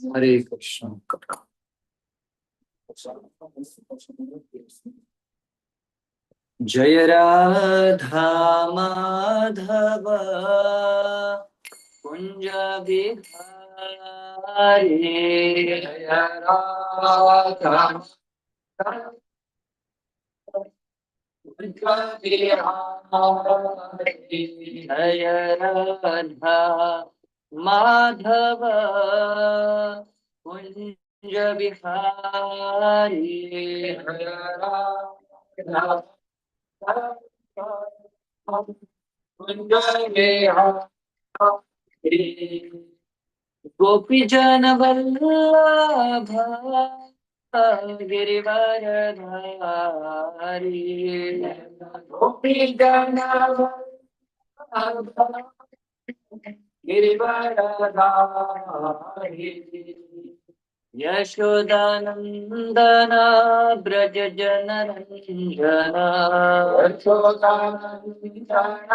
हरे कृष्ण। जय राधा माधव कुंज बिहारी, जय राधा कुंज बिहारी, जय राधा माधव कुंज बिहारी, जय राधा कुंज बिहारी। गोपी जन वल्लभ गिरिवरधारी, गोपी जन वल्लभ गिरिवरधारी, यशोदानंदन ब्रज जन रंजन, यशोदानंदन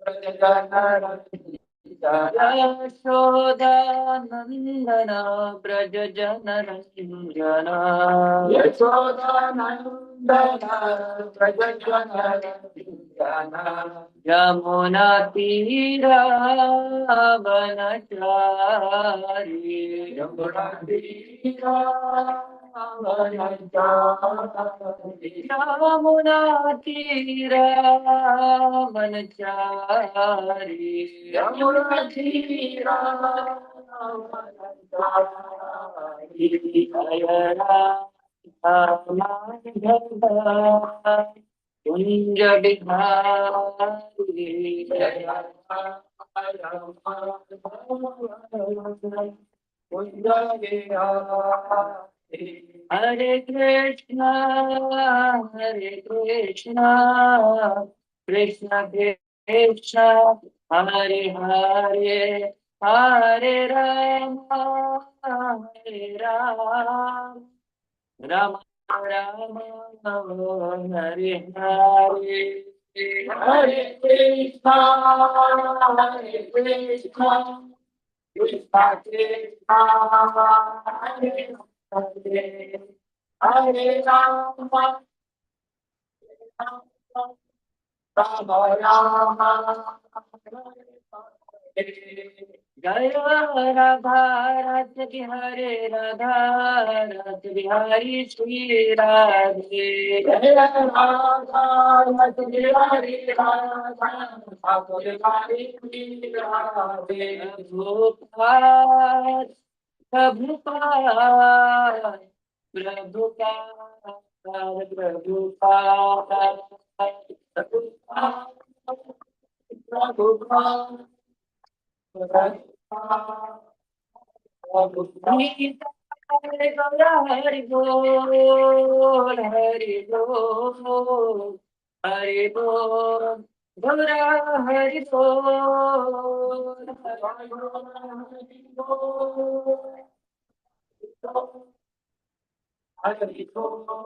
ब्रज जन रंजन, यशोदानंदन ब्रज जन रंजन, यशोदानंदन ब्रज जन रंजन, यमुना तीरा वनचारी, यमुना तीरा वनचारी, यमुना तीरा वनचारी, यमुना तीरा वनचारी, जय राधा माधव कुंज बिहारी, जय राधा कुंज बिहारी। हरे कृष्णा कृष्ण कृष्ण हरे हरे, हरे राम राम राम हरे हरे, हरे कृष्णा कृष्ण कृष्ण हरे हरे, हरे राम राम राम जय राधा रस बिहारी, राधा रस बिहारी श्री राधे, जय राधा रस बिहारी, राधा ठाकुर बिहारी श्री राधे। प्रभुपाद प्रभुपाद प्रभुपाद प्रभुपाद प्रभुपाद हरि बोल हरि बोल हरि बोल, गौरा हरि बोल हरि बोल हरि बोल।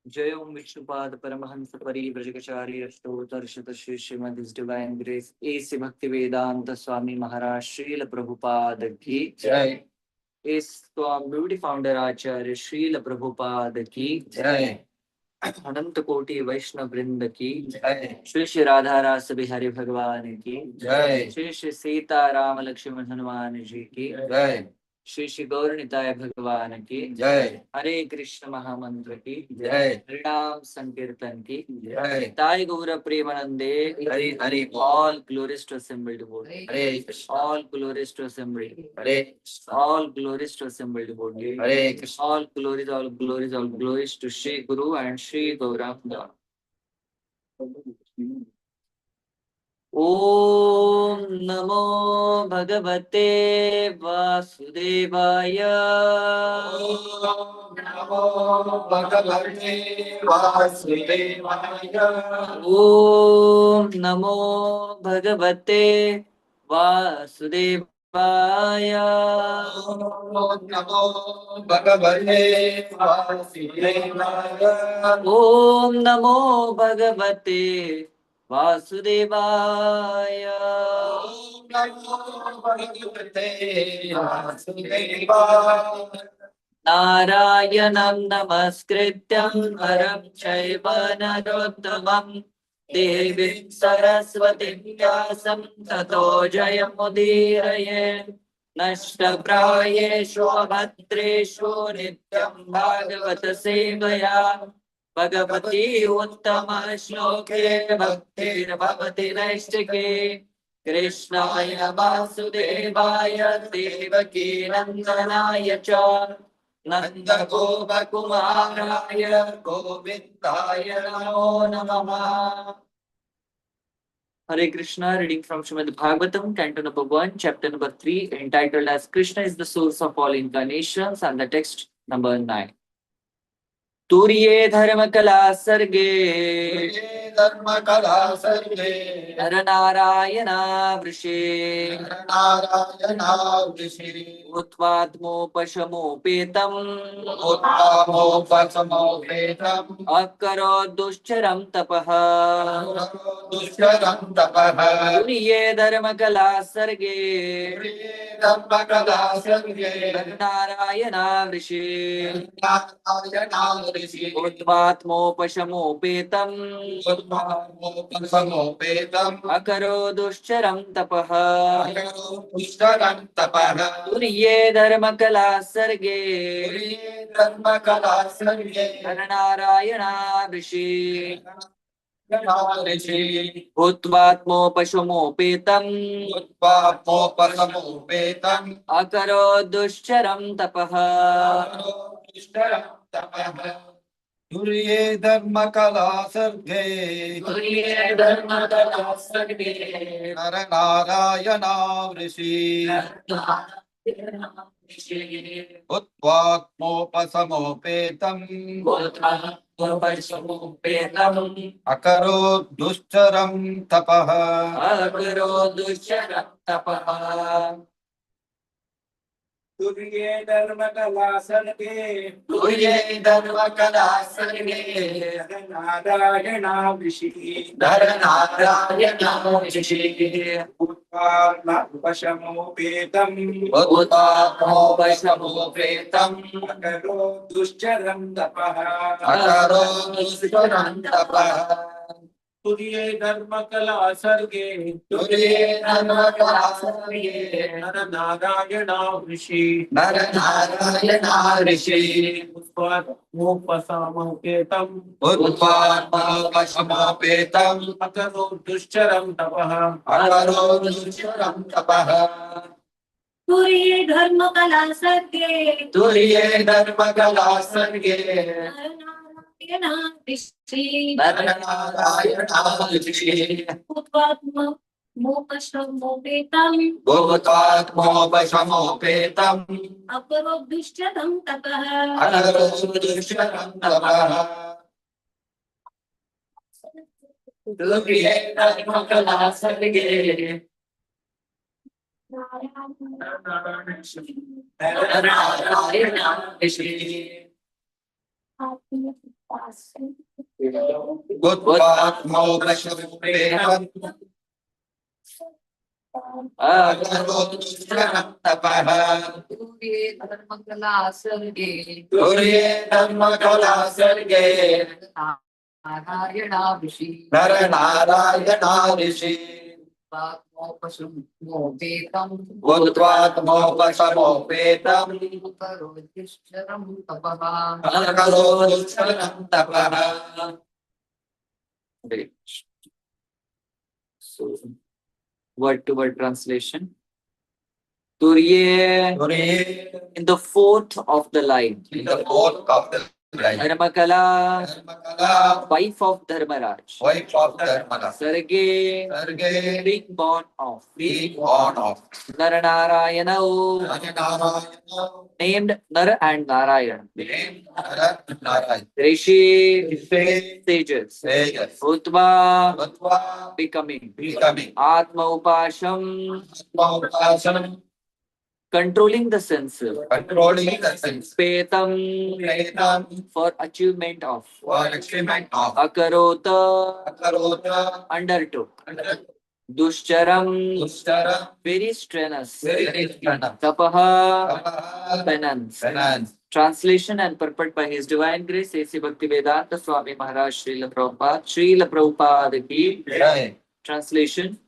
जय Om Vishnupad Paramahamsa Parivrajakacharya Ashtottarashata Shri Srimad divine grace A C Bhakti Vedanta Swami Maharaj Srila Prabhupada की जय। इस ब्यूटी फाउंडर आचार्य श्रील प्रभुपाद की जय। अनंत कोटि वैष्णव वृंद की जय। श्री श्री राधा रास बिहारी भगवान की जय। श्री श्री सीता राम लक्ष्मण हनुमान जी की जय। श्री श्री गौरनिताय भगवान की जय। हरे कृष्ण महामंत्र की जय। हरिनाम संकीर्तन की जय। ताई गौर प्रेमानंदे Hari Hari. All glories to assembled devotee, Hare Krishna. All glories to assembled, Hare Krishna. All glories to assembled devotee, Hare Krishna. All glories to Shri Guru and Shri Gaurang. ओम नमो भगवते वासुदेवाय। ओम नमो भगवते वासुदेवाय। ओम नमो भगवते वासुदेवाय। ओम नमो भगवते वासुदेवाय। ओम नमो भगवते वासुदेवाय। ओम नमो भगवते वासुदेवाय। नारायणं नमस्कृत्यं नरं चैव नरोत्तमं देवीं सरस्वतीं व्यासं ततो जयमुदीरये। नष्टप्रायेषु अभद्रेषु नित्यं भागवत सेवया भगवती उत्तमश्लोके भक्तिर्भवति नैष्टिके। कृष्णाय वासुदेवाय देवकी नन्दनाय च नन्दगोपकुमाराय गोविन्दाय नमो नमः। Hare Krishna, reading from Srimad Bhagavatam, Canto number 1, chapter number 3, entitled as Krishna is the source of all incarnations, and the text number 9. तुर्ये धर्म कला सर्गे धर्म कला सर्गे नर नारायणा वृषे नारायणा ऋषि उत्वात्मोपशमोपेतम् उत्तमोपसमोपेतम् अकरो दुश्चरं तपः दुष्करं तपः तुर्ये धर्म कला सर्गे धर्म कला सर्गे नारायणा वृषे नारायणा ऋषि उत्वात्मोपशमोपेतम् उत्तमोपसमोपेतम् अकरो दुश्चरं तपः दुष्करं तपः तुर्ये धर्म कला सर्गे धर्म कला सर्गे नारायणा वृषे ऋषि भूत्वात्मोपशमोपेतम् उत्पापोपसमोपेतम् अकरो दुश्चरं तपः दुष्करं तपः तुर्ये धर्म कला सर्गे तुर्ये धर्म कला सर्गे नर नारायणा ऋषि उत्वात्मोपसमोपेतम् अकरो दुश्चरं तपः अकरो दुश्चरं तपः तुर्ये धर्म कला सर्गे तुर्ये धर्म कला सर्गे नारायणा ऋषि नर नारायणा ऋषि उत्पात्मोपशमोपेतम् उत्पात्मोपशमोपेतम् अकरो दुश्चरं तपः अकरो दुश्चरं तपः तुर्ये धर्म कला सर्गे तुर्ये धर्म कला सर्गे नर नारायणा ऋषि नर नारायणा ऋषि उत्पात्मोपसमोपेतम् उत्पात्मोपशमोपेतम् अकरो दुश्चरं तपः अकरो दुश्चरं तपः तुर्ये धर्म कला सर्गे तुर्ये धर्म कला सर्गे नारायणा ऋषि नर नारायणा ऋषि उत्पात्मोपशमोपेतम् भूत्वात्मोपशमोपेतम् अकरो दुश्चरं तपः अकरो दुश्चरं तपः तुर्ये धर्म कला सर्गे नारायणा ऋषि उत्पात्मोपशमोपेतम् अकरो दुश्चरं तपः तुर्ये धर्म कला सर्गे तुर्ये धर्म कला सर्गे नारायणा ऋषि नर नारायणा ऋषि उत्पात्मोपशमोपेतम् भूत्वात्मोपशमोपेतम् अकरो दुश्चरं तपः अकरो दुश्चरं तपः. Great. So, word to word translation. Turye Turye in the fourth of the line. in the fourth of the Dharmakala, Dharmakala, wife of Dharmaraj. wife of Dharmala, Sarge, Sarge, being born of being born of Naranarayana, Narayan, named Nara and Narayan. named Narayan, Rishi, Rishi, sages. sages, Utva, Tattva, becoming. becoming, Atma Upasham, Upasam, controlling the senses. controlling the sense, Petam, Vetam, for achievement of. for achievement of Akarota, Akarota, undertook. Dushcharam, Ustara, very strenuous. very Krishna, Tapaha, penance. Penance, Translation and purport by His Divine Grace, A.C. Bhaktivedanta Swami Maharaj Srila Prabhupada. Srila Prabhupada ki. Jai, Translation.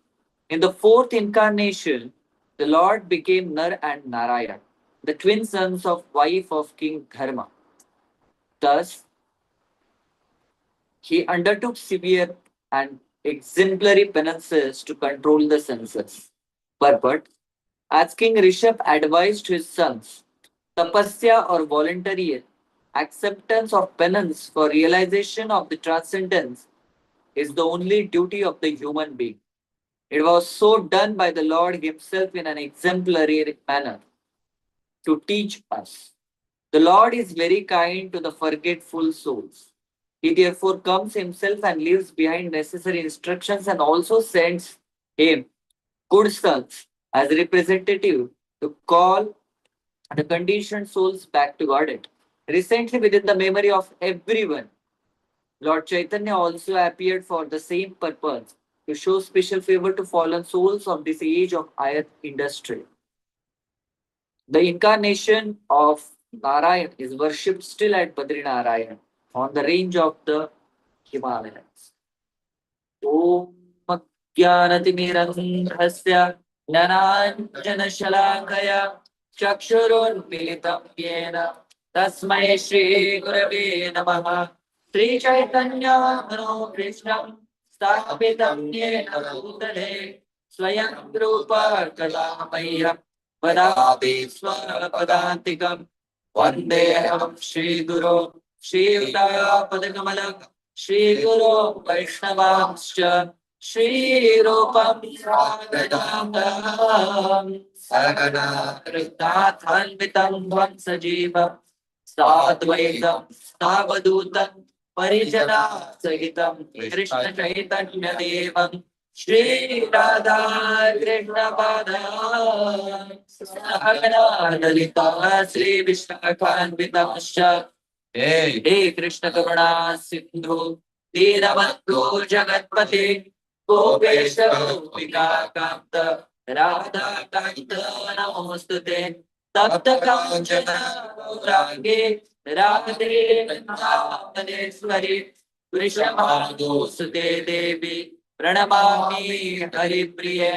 In the fourth incarnation, the Lord became Nar and Narayan, the twin sons of wife of King Dharma. Thus, he undertook severe and exemplary penances to control the senses. Purport. As King Rishabh advised his sons, tapasya or voluntary acceptance of penance for realization of the transcendence is the only duty of the human being. It was so done by the Lord Himself in an exemplary manner to teach us. The Lord is very kind to the forgetful souls. He therefore comes Himself and leaves behind necessary instructions and also sends Him good sons as representative to call the conditioned souls back to Godhead. Recently, within the memory of everyone, Lord Chaitanya also appeared for the same purpose to show special favor to fallen souls of this age of Ayat industry. The incarnation of Narayan is worshipped still at Badri Narayan on the range of the Himalayas. Om Jnanatimirandhasya Jnananjanashalakaya Chakshurunmilitam Yena Tasmai Shri Gurave Namaha Sri Chaitanya Mano Krishnam Sthapitam Yena Bhutale Swayam Rupa Kalamaya Vadati Swapadantikam Vandeham Shri Guru Shri Udaya Padakamalak Shri Guru Vaishnavamscha Shri Rupam Sagadam Sagada Kritathanvitam Dvansajivam Sadvaitam Stavadutam Parijana Sahitam Krishna Chaitanya Devam Shri Radha Krishna Pada Sagada Dalita Shri Vishnu Kanvitamscha हे कृष्ण करुणा सिंधु दीनबंधु जगतपते गोपेश गोपिका कांत राधा कांत नमोस्तुते तप्त कांचन गौरांगे राधे वृंदावनेश्वरी वृषभानुसुते देवी प्रणमामि हरिप्रिये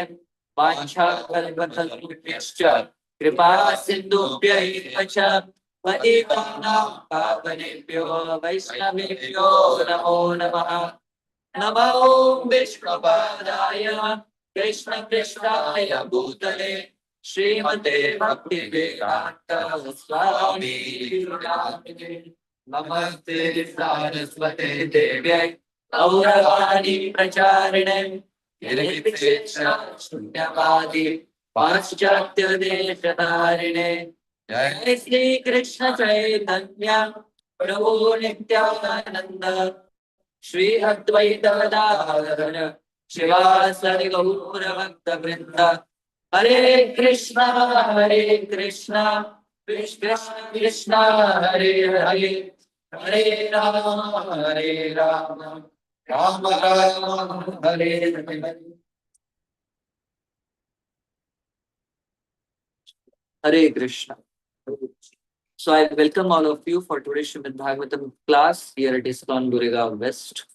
वाञ्छाकल्पतरुभ्यश्च कृपा सिन्धुभ्यैव च पतितानां पावनेभ्यो वैष्णवेभ्यो नमो नमः नमो विष्णुपादाय कृष्णकृष्णाय भूतले श्रीमते भक्तिवेदान्त स्वामी नामिने नमस्ते सारस्वते देव्यै गौरवाणी प्रचारिणे शून्यवादी पाश्चात्य देशधारिणे जय श्री कृष्ण चैतन्य प्रभु नित्यानंद श्री अद्वैत गदाधर शिवासरि गौर भक्त वृंद हरे Krishna Krishna Krishna Hare Hare Hare Ram Ram Ram Hare Hare Hare Krishna. So I welcome all of you for today's Srimad Bhagavatam class here at ISKCON Goregaon West.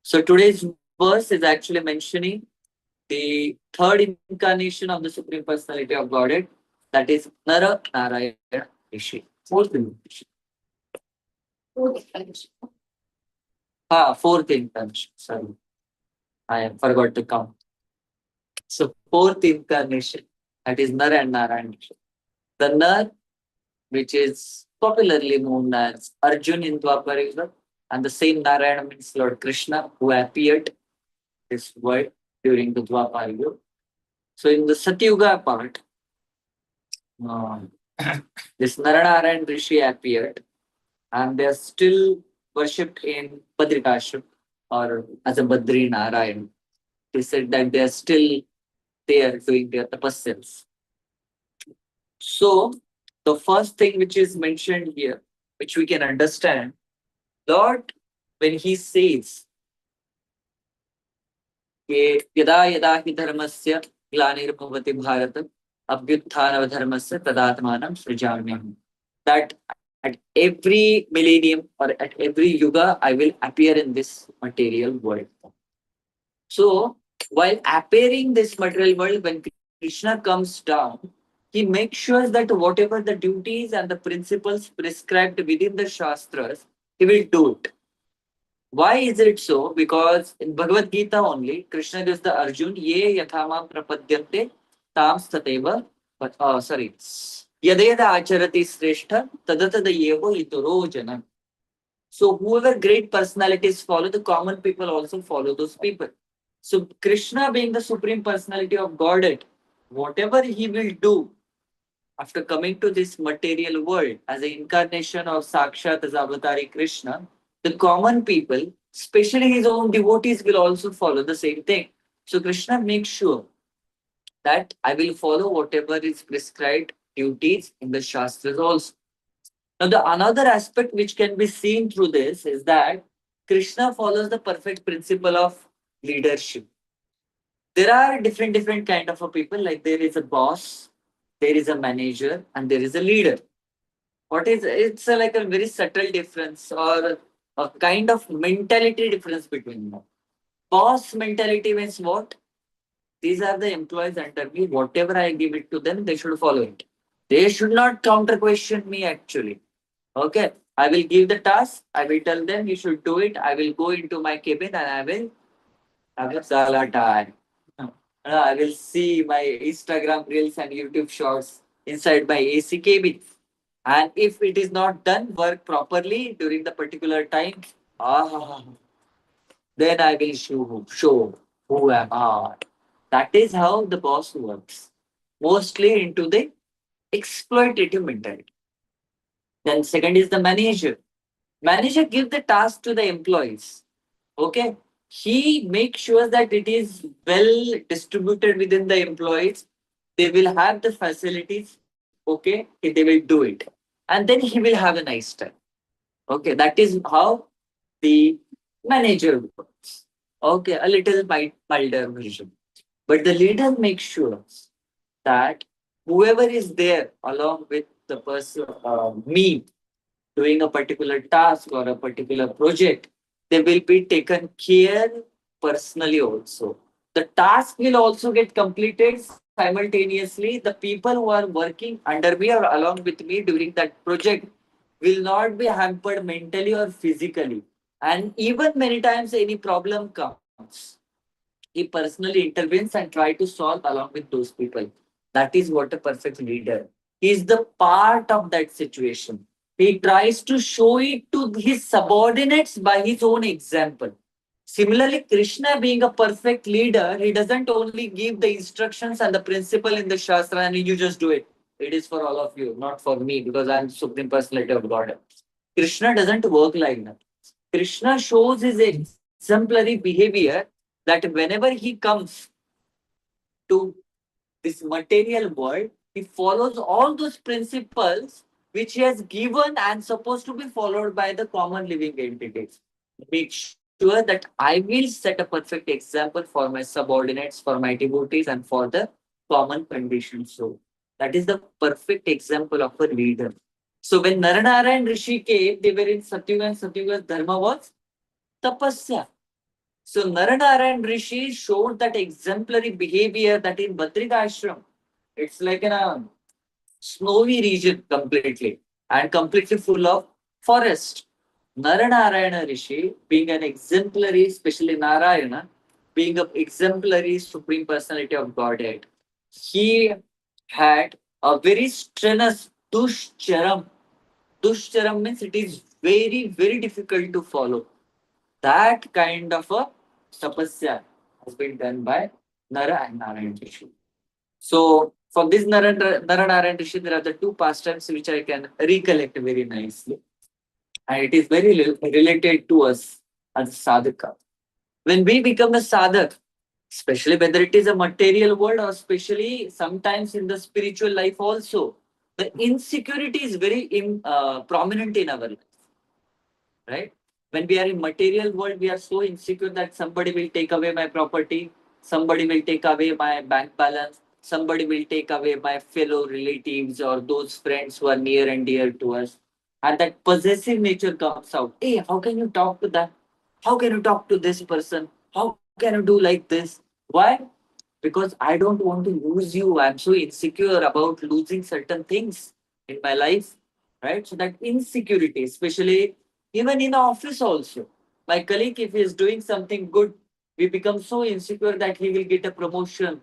So today's verse is actually mentioning the third incarnation of the Supreme Personality of Godhead, that is Nara, Narayan, Rishi. Fourth incarnation. Fourth incarnation. Sorry, I forgot to count. So fourth incarnation, that is Nara and Narayan. The Nar, which is popularly known as Arjun in Dwapara Yuga, and the same Narayan means Lord Krishna who appeared this world during the Dwapara Yuga. So in the Satyuga part, uh, this Narayan Rishi appeared, and they are still worshipped in Badrikashram or as a Badri Narayan. They said that they are still there doing their tapasyas. So the first thing which is mentioned here, which we can understand, Lord, when he says, "Ye yada yada hi dharmasya glanirбhavati bharata abhyutthanav tadatmanam srijamyaham," that at every millennium or at every yuga, I will appear in this material world. So, while appearing this material world, when Krishna comes down, he makes sure that whatever the duties and the principles prescribed within the Shastras, he will do it. Why is it so? Because in Bhagavad Gita only, Krishna gives the Arjun, ye yathama prapadyante tam stateva, sorry, yadeda acharati sreshta tadatada yevo ituro janam. So whoever great personalities follow, the common people also follow those people. So Krishna being the supreme personality of Godhead, whatever he will do after coming to this material world as an incarnation of Sakshat as Avatari Krishna, the common people, especially his own devotees, will also follow the same thing. So Krishna makes sure that I will follow whatever is prescribed duties in the Shastras also. Now, the another aspect which can be seen through this is that Krishna follows the perfect principle of leadership. There are different kind of a people, like there is a boss, there is a manager, and there is a leader. What is it's like a very subtle difference or a kind of mentality difference between them. Boss mentality means what? These are the employees under me. Whatever I give it to them, they should follow it. They should not counter question me actually. Okay. I will give the task. I will tell them you should do it. I will go into my cabin and I will have a sala time. I will see my Instagram reels and YouTube shorts inside my AC cabin. And if it is not done work properly during the particular time, ah, then I will show who am I. That is how the boss works. Mostly into the exploitative mentality. Then second is the manager. Manager give the task to the employees. Okay. He makes sure that it is well distributed within the employees. They will have the facilities. Okay. They will do it. And then he will have a nice time. Okay. That is how the manager works. Okay. A little milder version. But the leader makes sure that whoever is there along with the person, me, doing a particular task or a particular project, they will be taken care personally also. The task will also get completed simultaneously. The people who are working under me or along with me during that project will not be hampered mentally or physically. And even many times any problem comes, he personally intervenes and try to solve along with those people. That is what a perfect leader. He is the part of that situation. He tries to show it to his subordinates by his own example. Similarly, Krishna being a perfect leader, he doesn't only give the instructions and the principle in the Shastra and you just do it. It is for all of you, not for me, because I am Supreme Personality of God. Krishna doesn't work like that. Krishna shows his exemplary behavior that whenever he comes to this material world, he follows all those principles which he has given and supposed to be followed by the common living entities. Make sure that I will set a perfect example for my subordinates, for my devotees, and for the common conditioned soul. That is the perfect example of a leader. So when Narayan Rishi came, they were in Satyuga, and Satyuga's dharma was tapasya. So Narayan Rishi showed that exemplary behavior that in Badrika Ashram, it's like in a snowy region completely and completely full of forest. Narayan Rishi, being an exemplary, especially Narayana, being an exemplary supreme personality of Godhead, he had a very strenuous dushcharam. Dushcharam means it is very, very difficult to follow. That kind of a tapasya has been done by Nara and Narayan Rishi. So for this Nara Narayan Rishi, there are the two pastimes which I can recollect very nicely. And it is very related to us as sadhaka. When we become a sadhak, especially whether it is a material world or especially sometimes in the spiritual life also, the insecurity is very prominent in our life, right? When we are in material world, we are so insecure that somebody will take away my property, somebody will take away my bank balance, somebody will take away my fellow relatives or those friends who are near and dear to us. And that possessive nature comes out. Hey, how can you talk to that? How can you talk to this person? How can you do like this? Why? Because I don't want to lose you. I'm so insecure about losing certain things in my life, right? So that insecurity, especially even in the office also. My colleague, if he is doing something good, we become so insecure that he will get a promotion.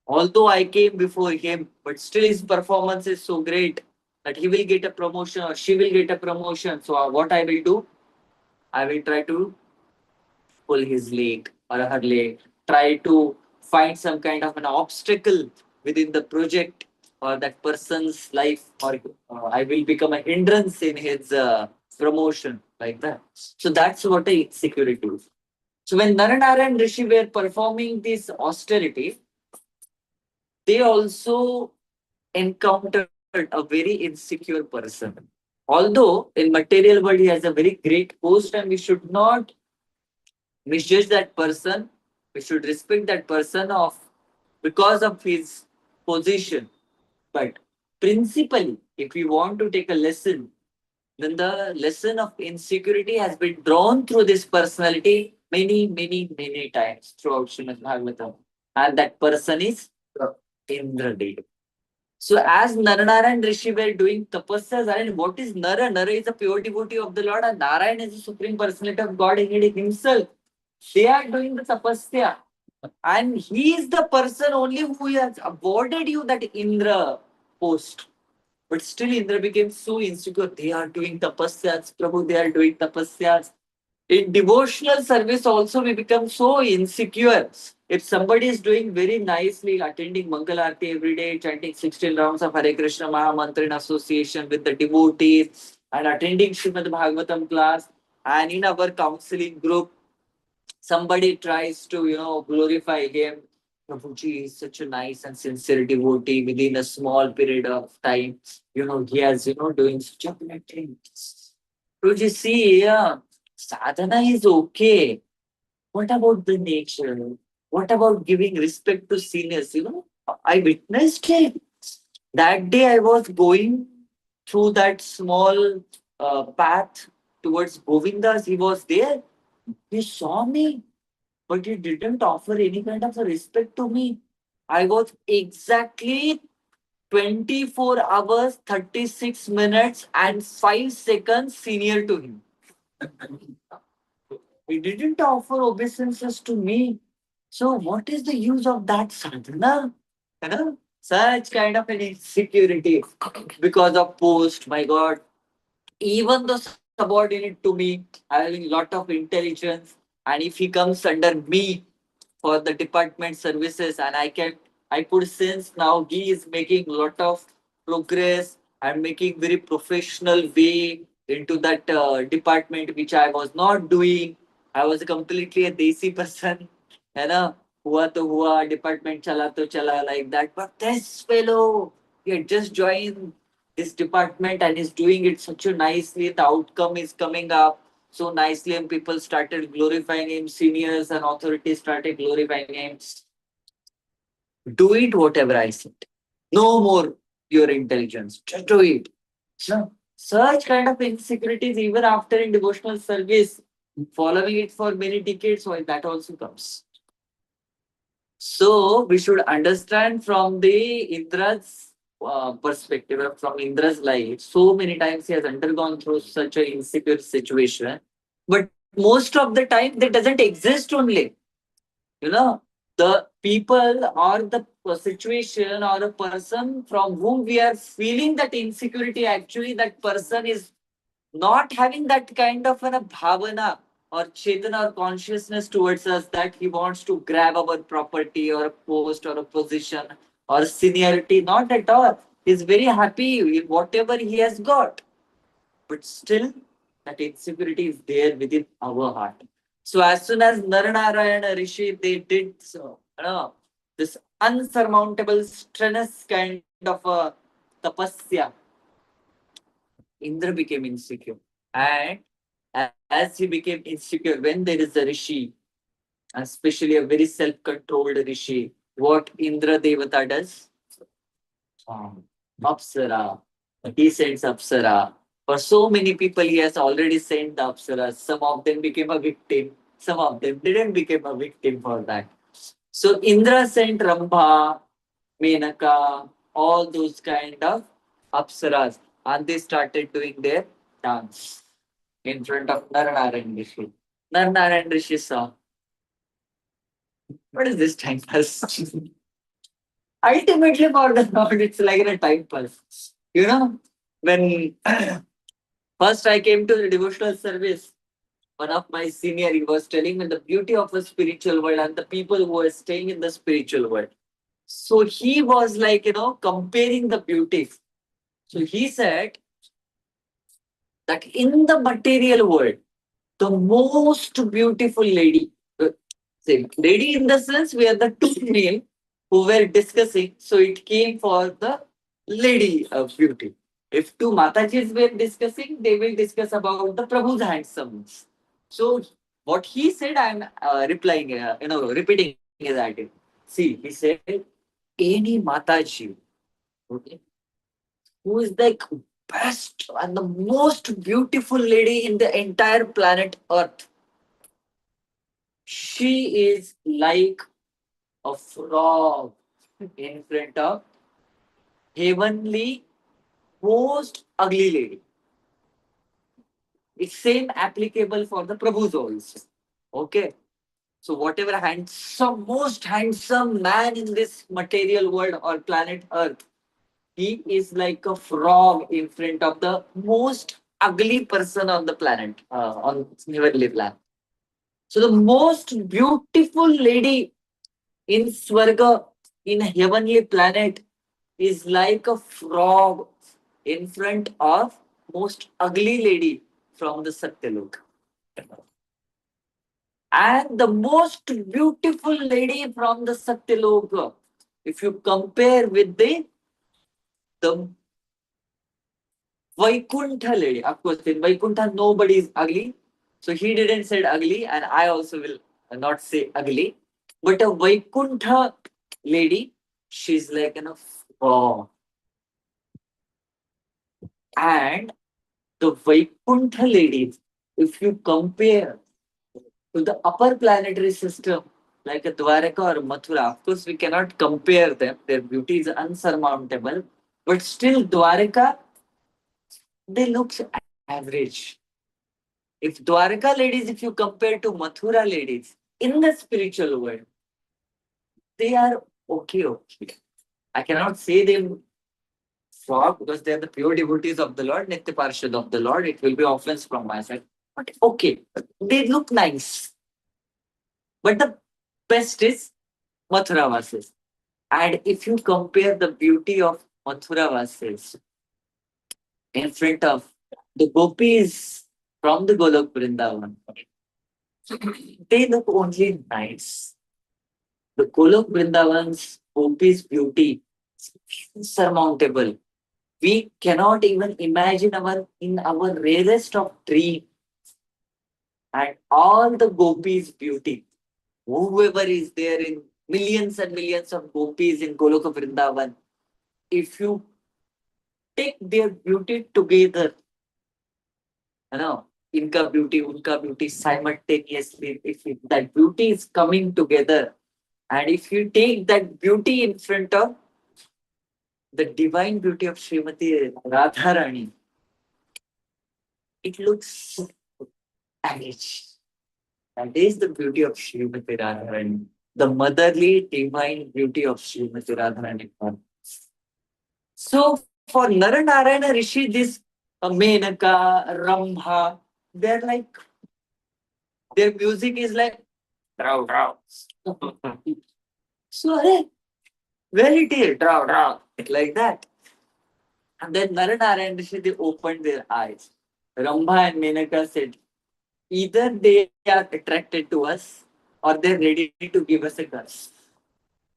Although I came before him, but still his performance is so great that he will get a promotion or she will get a promotion. So what I will do, I will try to pull his leg or her leg, try to find some kind of an obstacle within the project or that person's life, or I will become a hindrance in his promotion, like that. So that's what a security is. So when Nara and Rishi were performing this austerity, they also encountered a very insecure person. Although in material world he has a very great post and we should not misjudge that person. We should respect that person of because of his position. But principally, if we want to take a lesson, then the lesson of insecurity has been drawn through this personality many, many, many times throughout Srimad Bhagavatam. And that person is Indradev. So as Nara and Rishi were doing tapasyas, and what is Nara? Nara is a pure devotee of the Lord, and Narayan is the supreme personality of God in himself. They are doing the tapasya. And he is the person only who has awarded you that Indra post. But still Indra became so insecure. They are doing tapasyas, Prabhu, they are doing tapasyas. In devotional service also we become so insecure. If somebody is doing very nicely, attending Mangal Aarti every day, chanting 16 rounds of Hare Krishna Maha Mantra in association with the devotees, and attending Srimad Bhagavatam class, and in our counseling group, somebody tries to, glorify him. Prabhuji is such a nice and sincere devotee within a small period of time. He has, doing such a great thing. Prabhuji, see, yeah, sadhana is okay. What about the nature? What about giving respect to seniors? I witnessed it. That day I was going through that small path towards Govindas. He was there. He saw me, but he didn't offer any kind of a respect to me. I was exactly 24 hours, 36 minutes, and 5 seconds senior to him. He didn't offer obeisances to me. So, what is the use of that sadhana? Such kind of an insecurity because of post, my God. Even though subordinate to me, having lot of intelligence, and if he comes under me for the department services, and I could sense now he is making lot of progress and making very professional way into that department which I was not doing. I was completely a desi person, है ना? हुआ तो हुआ, department chala to chala, like that. But this fellow, he had just joined this department and is doing it such a nicely. The outcome is coming up so nicely, and people started glorifying him. Seniors and authorities started glorifying him. Do it whatever I said. No more your intelligence. Just do it. No. Such kind of insecurities, even after in devotional service, following it for many decades, why that also comes. So we should understand from the Indra's perspective, from Indra's life. So many times he has undergone through such an insecure situation, but most of the time that doesn't exist only. You know, the people or the situation or a person from whom we are feeling that insecurity, actually that person is not having that kind of a bhavana or chetana or consciousness towards us that he wants to grab our property or a post or a position or seniority. Not at all. He's very happy with whatever he has got. But still, that insecurity is there within our heart. So as soon as Narayan and Rishi, they did so, this unsurmountable, strenuous kind of a tapasya, Indra became insecure. And as he became insecure, when there is a Rishi, especially a very self-controlled Rishi, what Indra Devata does? Apsara. He sends Apsara. For so many people, he has already sent the Apsara. Some of them became a victim. Some of them didn't become a victim for that. So Indra sent Rambha, Menaka, all those kind of Apsaras. And they started doing their dance in front of Narayan Rishi. Narayan Rishi saw, what is this time pass? Ultimately, for the Lord, it's like a time pass. You know, when first I came to the devotional service, one of my senior, he was telling me the beauty of the spiritual world and the people who are staying in the spiritual world. So he was like, comparing the beauties. So he said that in the material world, the most beautiful lady, say, lady in the sense we are the two male who were discussing, so it came for the lady of beauty. If two Matajis were discussing, they will discuss about the Prabhu's handsomeness. So what he said, I'm replying, repeating his idea. See, he said, any Mataji, okay, who is like best and the most beautiful lady in the entire planet Earth, she is like a frog in front of heavenly most ugly lady. It's same applicable for the Prabhus also. Okay. So whatever most handsome man in this material world or planet Earth, he is like a frog in front of the most ugly person on the planet, on heavenly planet. So the most beautiful lady in Swarga, in heavenly planet, is like a frog in front of most ugly lady from the Satyalok. And the most beautiful lady from the Satyaloka, if you compare with the Vaikuntha lady, of course, in Vaikuntha nobody is ugly. So he didn't say ugly, and I also will not say ugly. But a Vaikuntha lady, she's like oh. And the Vaikuntha ladies, if you compare to the upper planetary system, like a Dwaraka or Mathura, of course, we cannot compare them. Their beauty is unsurmountable. But still, Dwaraka, they look average. If Dwaraka ladies, if you compare to Mathura ladies in the spiritual world, they are okay. I cannot say them frog because they are the pure devotees of the Lord, Nitya Parshad of the Lord. It will be offense from my side. But okay, they look nice. But the best is Mathura Vasis. And if you compare the beauty of Mathura Vasis in front of the gopis from the Golok Vrindavan, they look only nice. The Golok Vrindavan's gopis' beauty is insurmountable. We cannot even imagine in our rarest of dreams. And all the gopis' beauty, whoever is there in millions and millions of gopis in Goloka Vrindavan, if you take their beauty together, unka beauty simultaneously, if that beauty is coming together, and if you take that beauty in front of the divine beauty of Srimati Radharani, it looks average. That is the beauty of Srimati Radharani. the motherly divine beauty of Srimati Radharani. So for Narayan Rishi, this Menaka, Rambha, they're like, their music is like, drow, drow. So, hey, where it is, drow, drow, like that. And then Narayan Rishi, they opened their eyes. Rambha and Menaka said, either they are attracted to us or they're ready to give us a curse.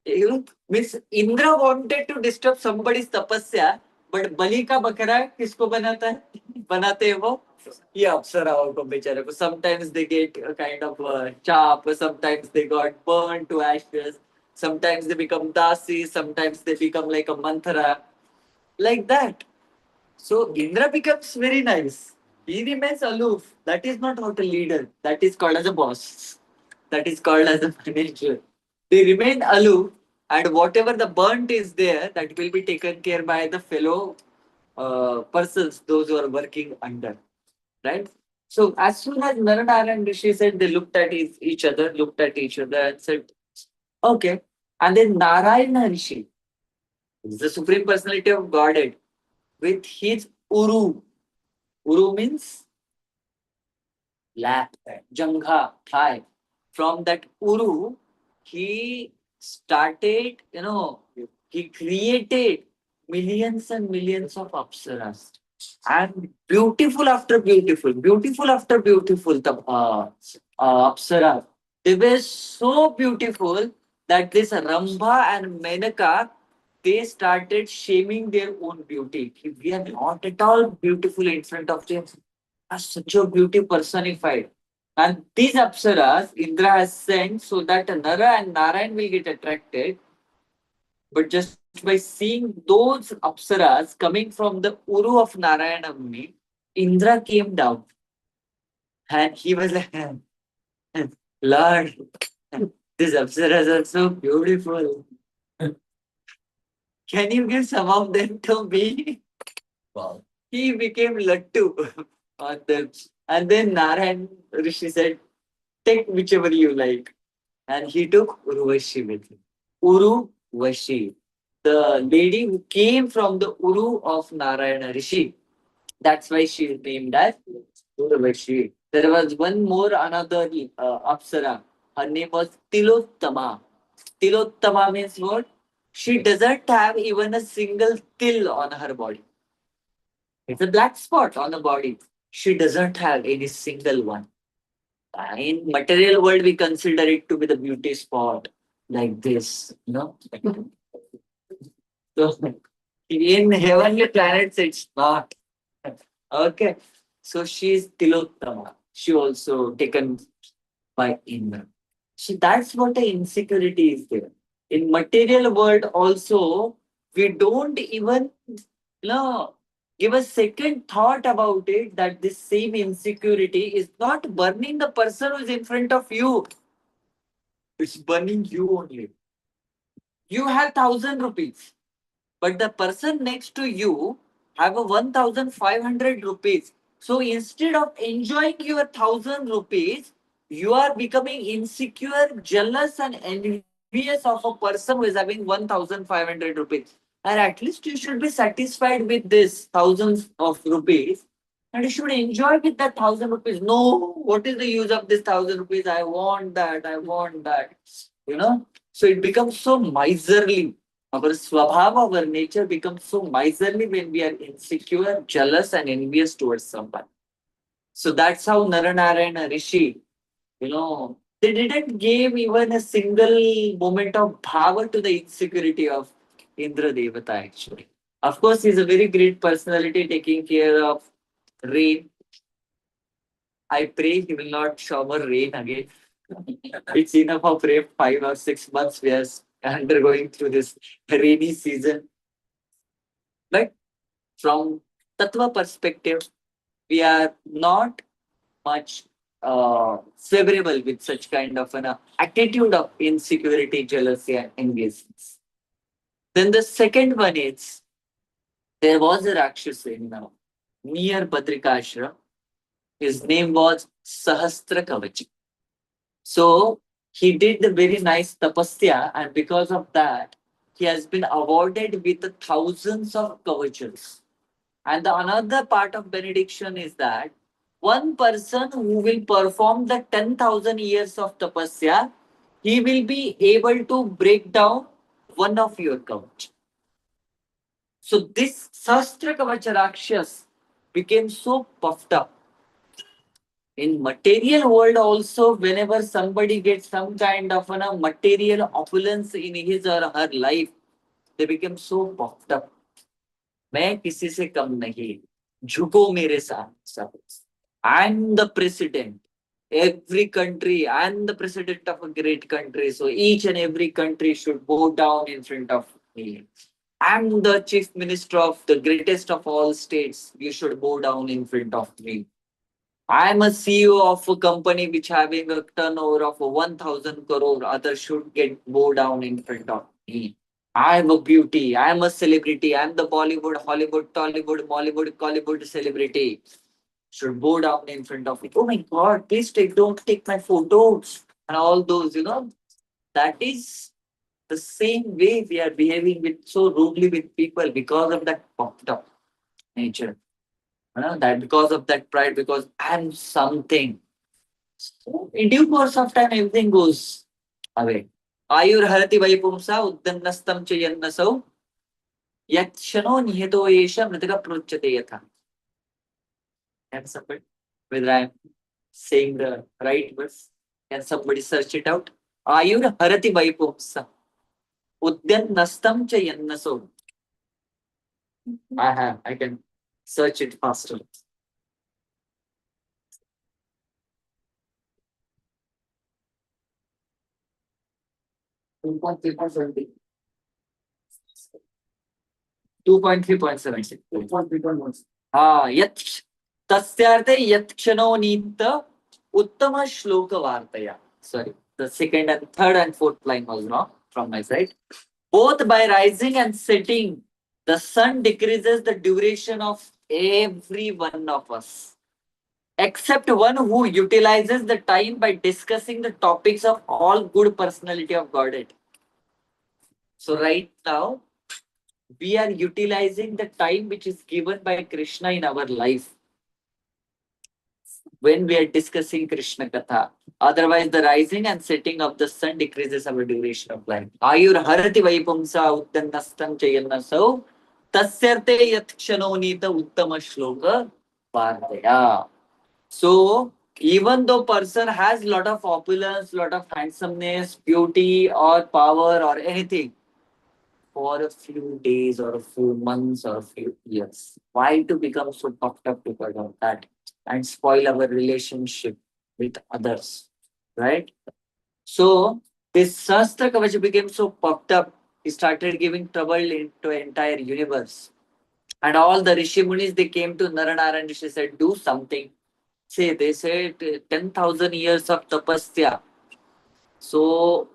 You know, means Indra wanted to disturb somebody's tapasya, but बलि का बकरा किसको बनाता है? बनाते हैं वो ये अप्सराओं को बेचारे को. Sometimes they get a kind of chop, sometimes they got burned to ashes, sometimes they become dasi, sometimes they become like a manthara, like that. So Indra becomes very nice. He remains aloof. That is not what a leader. That is called as a boss. That is called as a manager. They remain aloof, and whatever the burnt is there, that will be taken care by the fellow persons, those who are working under. Right? So as soon as Narayan and Rishi said, they looked at each other, and said, okay. And then Narayana Rishi, the Supreme Personality of Godhead, with his Uru. Uru means lap, jangha, thigh. From that Uru, he started, he created millions and millions of apsaras. And beautiful after beautiful, apsara. They were so beautiful that this Rambha and Menaka, they started shaming their own beauty. We are not at all beautiful in front of them. Are such a beauty personified. And these apsaras, Indra has sent so that Nara and Narayan will get attracted. But just by seeing those apsaras coming from the Uru of Narayana Muni, Indra came down. And he was like, Lord, these apsaras are so beautiful. Can you give some of them to me? Wow. He became Lattu on them. And then Narayan Rishi said, take whichever you like. And he took Urvashi with him. Urvashi, the lady who came from the Uru of Narayana Rishi. That's why she is named as Urvashi. There was one more, another Apsara. Her name was Tilottama. Tilottama means what? She doesn't have even a single till on her body. It's a black spot on the body. She doesn't have any single one. In material world, we consider it to be the beauty spot, like this, So in heavenly planets, it's not. Okay. So she is Tilottama. She also taken by Indra. So that's what the insecurity is there. In material world also, we don't even give a second thought about it, that this same insecurity is not burning the person who is in front of you. It's burning you only. You have 1,000 rupees, but the person next to you have a 1,500 rupees. So instead of enjoying your 1,000 rupees, you are becoming insecure, jealous, and envious of a person who is having 1,500 rupees. And at least you should be satisfied with this thousands of rupees, and you should enjoy with that 1,000 rupees. No, what is the use of this 1,000 rupees? I want that. I want that. So it becomes so miserly. Our swabhava, our nature becomes so miserly when we are insecure, jealous, and envious towards someone. So that's how Narayan Rishi, they didn't give even a single moment of bhava to the insecurity of Indra Devata actually. Of course, he's a very great personality taking care of rain. I pray he will not shower rain again. It's enough of rain, 5 or 6 months we are undergoing through this rainy season. But from Tattva perspective, we are not much favorable with such kind of an attitude of insecurity, jealousy, and enviousness. Then the second one is, there was a Rakshasa in near Badrikashram. His name was Sahastra Kavachi. So He did a very nice tapasya, and because of that, he has been awarded with thousands of kavachas. And the another part of benediction is that one person who will perform the 10,000 years of tapasya, he will be able to break down one of your kavach. So this Sastra Kavacha Rakshas became so puffed up. In material world also, whenever somebody gets some kind of a material opulence in his or her life, they become so puffed up. मैं किसी से कम नहीं, झुको मेरे साथ सब. I'm the president. Every country, I'm the president of a great country. So each and every country should bow down in front of me. I'm the chief minister of the greatest of all states. You should bow down in front of me. I'm a CEO of a company which having a turnover of 1,000 crore. Others should get bow down in front of me. I'm a beauty. I'm a celebrity. I'm the Bollywood, Hollywood, Tollywood, Mollywood, Collywood celebrity. Should bow down in front of me. Oh my God, please don't take my photos. And all those, that is the same way we are behaving with so rudely with people because of that puffed up nature. That because of that pride, because I'm something. So in due course of time, everything goes away. Ayur harati vaipumsa uddannastam chayannasau yakshano niheto esha mritaka pruchate yatha. Can somebody, whether I'm saying the right words, can somebody search it out? Ayur harati vaipumsa uddannastam chayannasau. I can search it faster. Two point three point seven. यत् तस्यार्थे यत् क्षणो नीत उत्तम श्लोक वार्तया. Sorry, the second and third and fourth line was wrong from my side. Both by rising and setting, the sun decreases the duration of every one of us, except one who utilizes the time by discussing the topics of all good personality of Godhead. So right now, we are utilizing the time which is given by Krishna in our life when we are discussing Krishna Katha. Otherwise, the rising and setting of the sun decreases our duration of life. Ayur harati vaipumsa uddannastam chayannasau tasyarte yat kshanonita uttama shloka vardaya. So, even though person has lot of opulence, lot of handsomeness, beauty or power or anything, for a few days or a few months or a few years. Why to become so puffed up because of that and spoil our relationship with others, right? So this Sastra Kavach became so puffed up, he started giving trouble into entire universe. And all the Rishi Munis, they came to Nara and Rishi said, do something. Say, they said 10,000 years of tapasya. So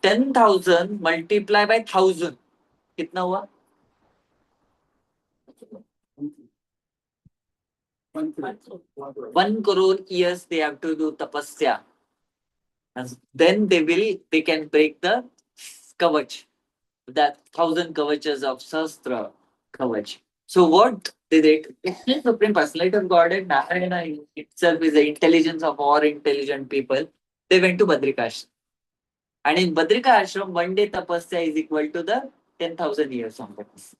10,000 multiplied by 1,000. कितना हुआ? 1 crore years they have to do tapasya. And then they can break the kavach. That 1,000 kavachas of Sastra kavach. So what did it? The Supreme Personality of Godhead, Narayan itself is the intelligence of all intelligent people. They went to Badrika Ashram. And in Badrika Ashram, 1 day tapasya is equal to the 10,000 years of tapasya.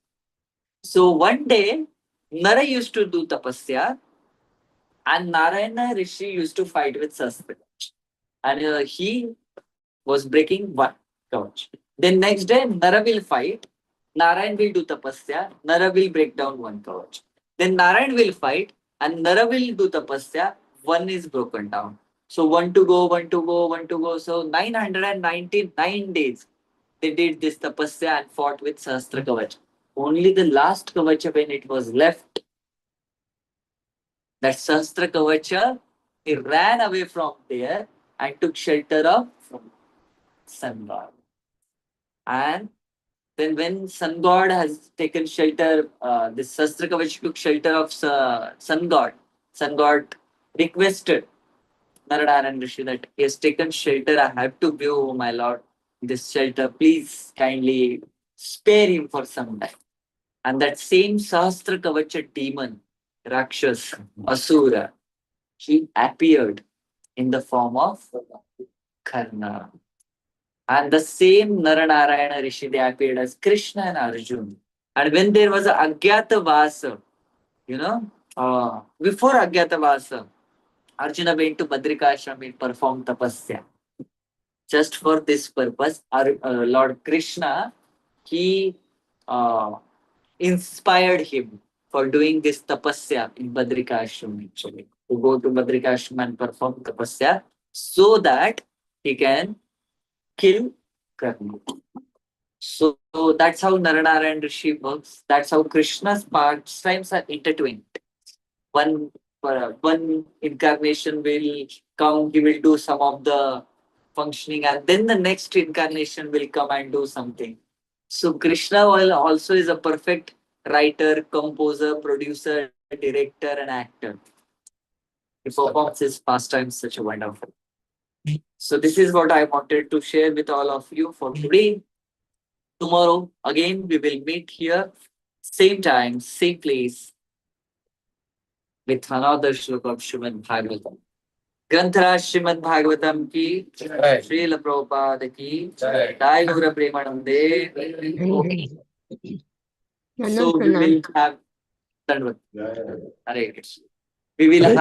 So one day, Nara used to do tapasya and Narayana Rishi used to fight with Sastra. And he was breaking one kavach. Then next day, Nara will fight, Narayan will do tapasya, Nara will break down one kavach. Then Narayan will fight and Nara will do tapasya, one is broken down. So one to go, one to go, one to go. So 999 days they did this tapasya and fought with Sastra Kavach. Only the last Kavacha when it was left, that Sastra Kavacha, he ran away from there and took shelter of Sun God. And then when Sun God has taken shelter, this Sastra Kavacha took shelter of Sun God. Sun God requested Narayan Rishi that he has taken shelter. I have to give, oh my lord, this shelter. Please kindly spare him for some time. And that same Sahasra Kavacha demon, Rakshas, Asura, he appeared in the form of Karna. And the same Narayan Rishi, they appeared as Krishna and Arjuna. And when there was a Agyata Vasa, before Agyata Vasa, Arjuna went to Badrikashram and performed tapasya. Just for this purpose, Lord Krishna, he inspired him for doing this tapasya in Badrikashram actually. To go to Badrikashram and perform tapasya so that he can kill Karna. So that's how Narayan Rishi works. That's how Krishna's pastimes are intertwined. One incarnation will come, he will do some of the functioning, and then the next incarnation will come and do something. So Krishna also is a perfect writer, composer, producer, director, and actor. He performs his pastimes such a wonderful. So this is what I wanted to share with all of you for today. Tomorrow again we will meet here, same time, same place, with another shloka of Srimad Bhagavatam. Granthara Srimad Bhagavatam ki, Jai. Srila Prabhupada ki, Jai. Jai Guru Premanande. So we will have Hare Krishna. We will have